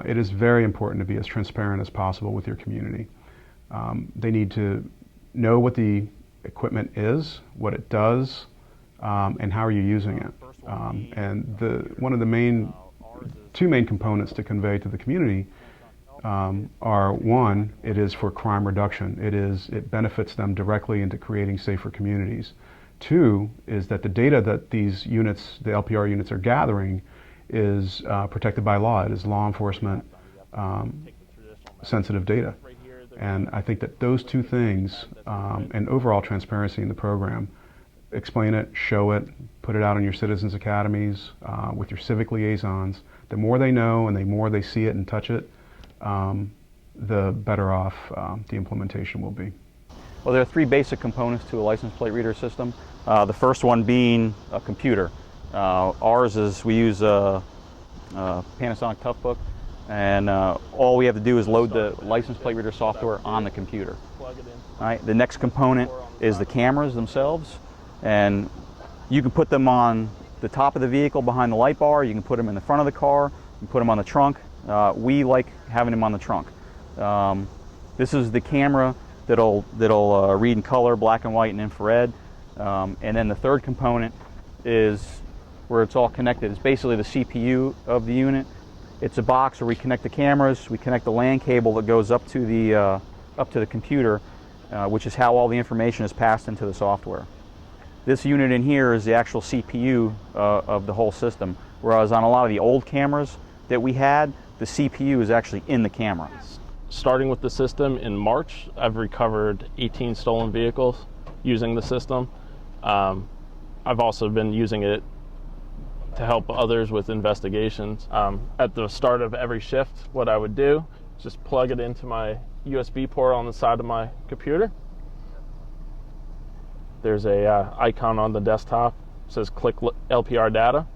It is very important to be as transparent as possible with your community. They need to know what the equipment is, what it does, and how are you using it. And one of the two main components to convey to the community are, one, it is for crime reduction. It benefits them directly into creating safer communities. Two is that the data that these units, the LPR units, are gathering is protected by law. It is law enforcement sensitive data. And I think that those two things, and overall transparency in the program, explain it, show it, put it out on your citizens academies, with your civic liaisons. The more they know and the more they see it and touch it, the better off the implementation will be. Well, there are three basic components to a license plate reader system. The first one being a computer. Ours is, we use a Panasonic Toughbook, and all we have to do is load the license plate reader software on the computer. All right. The next component is the cameras themselves, and you can put them on the top of the vehicle behind the light bar, you can put them in the front of the car, you can put them on the trunk. We like having them on the trunk. This is the camera that'll read in color, black and white, and infrared. And then the third component is where it's all connected. It's basically the CPU of the unit. It's a box where we connect the cameras, we connect the LAN cable that goes up to the computer, which is how all the information is passed into the software. This unit in here is the actual CPU of the whole system, whereas on a lot of the old cameras that we had, the CPU is actually in the camera. Starting with the system in March, I've recovered 18 stolen vehicles using the system. I've also been using it to help others with investigations. At the start of every shift, what I would do is just plug it into my USB port on the side of my computer. There's a icon on the desktop, it says click LPR data,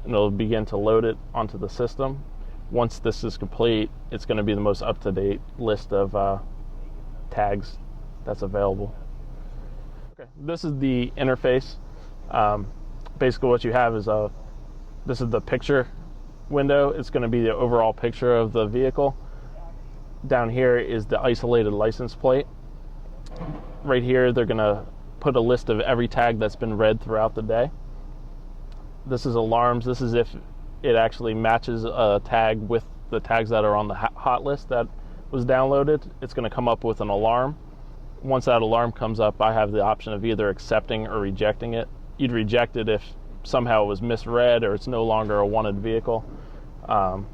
and it'll begin to load it onto the system. Once this is complete, it's going to be the most up-to-date list of tags that's available. Okay, this is the interface. Basically what you have is this is the picture window. It's going to be the overall picture of the vehicle. Down here is the isolated license plate. Right here they're going to put a list of every tag that's been read throughout the day. This is alarms. This is if it actually matches a tag with the tags that are on the hot list that was downloaded. It's going to come up with an alarm. Once that alarm comes up, I have the option of either accepting or rejecting it. You'd reject it if somehow it was misread or it's no longer a wanted vehicle.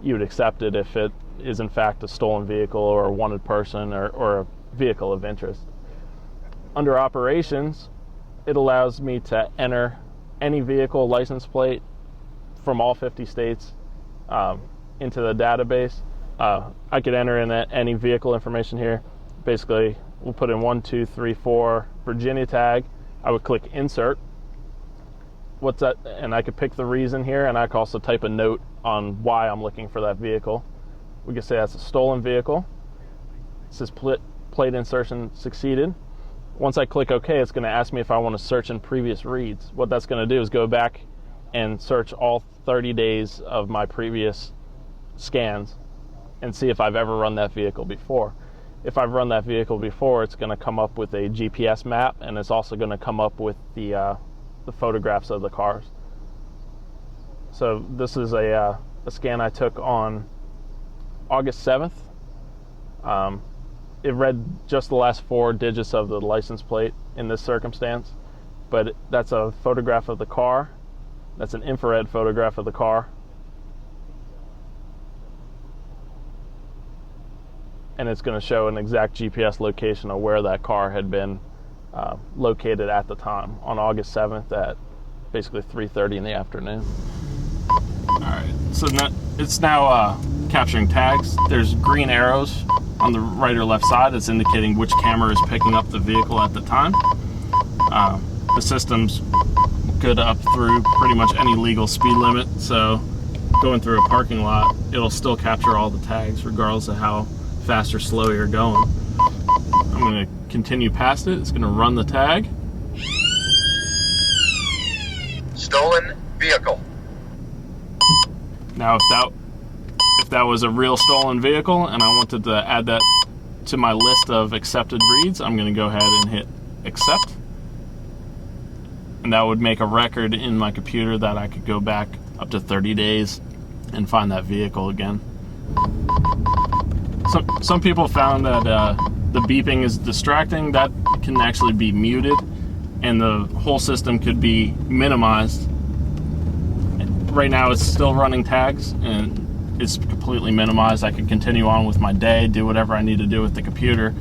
You would accept it if it is in fact a stolen vehicle or a wanted person or a vehicle of interest. Under operations, it allows me to enter any vehicle license plate from all 50 states into the database. I could enter in any vehicle information here. Basically, we'll put in 1, 2, 3, 4 Virginia tag. I would click insert. What's that? And I could pick the reason here, and I could also type a note on why I'm looking for that vehicle. We could say that's a stolen vehicle. It says plate insertion succeeded. Once I click OK, it's going to ask me if I want to search in previous reads. What that's going to do is go back and search all 30 days of my previous scans and see if I've ever run that vehicle before. If I've run that vehicle before, it's going to come up with a GPS map, and it's also going to come up with the photographs of the cars. So this is a scan I took on August 7th. It read just the last 4 digits of the license plate in this circumstance, but that's a photograph of the car. That's an infrared photograph of the car. And it's going to show an exact GPS location of where that car had been located at the time on August 7th at basically 3:30 in the afternoon. All right, so it's now capturing tags. There's green arrows on the right or left side that's indicating which camera is picking up the vehicle at the time. The system's good up through pretty much any legal speed limit, so going through a parking lot, it'll still capture all the tags regardless of how fast or slow you're going. I'm going to continue past it. It's going to run the tag. Stolen vehicle. Now if that was a real stolen vehicle and I wanted to add that to my list of accepted reads, I'm going to go ahead and hit accept. And that would make a record in my computer that I could go back up to 30 days and find that vehicle again. Some people found that the beeping is distracting. That can actually be muted and the whole system could be minimized. Right now it's still running tags and it's completely minimized. I can continue on with my day, do whatever I need to do with the computer.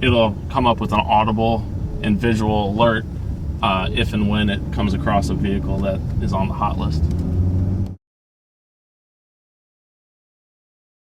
It'll come up with an audible and visual alert if and when it comes across a vehicle that is on the hot list.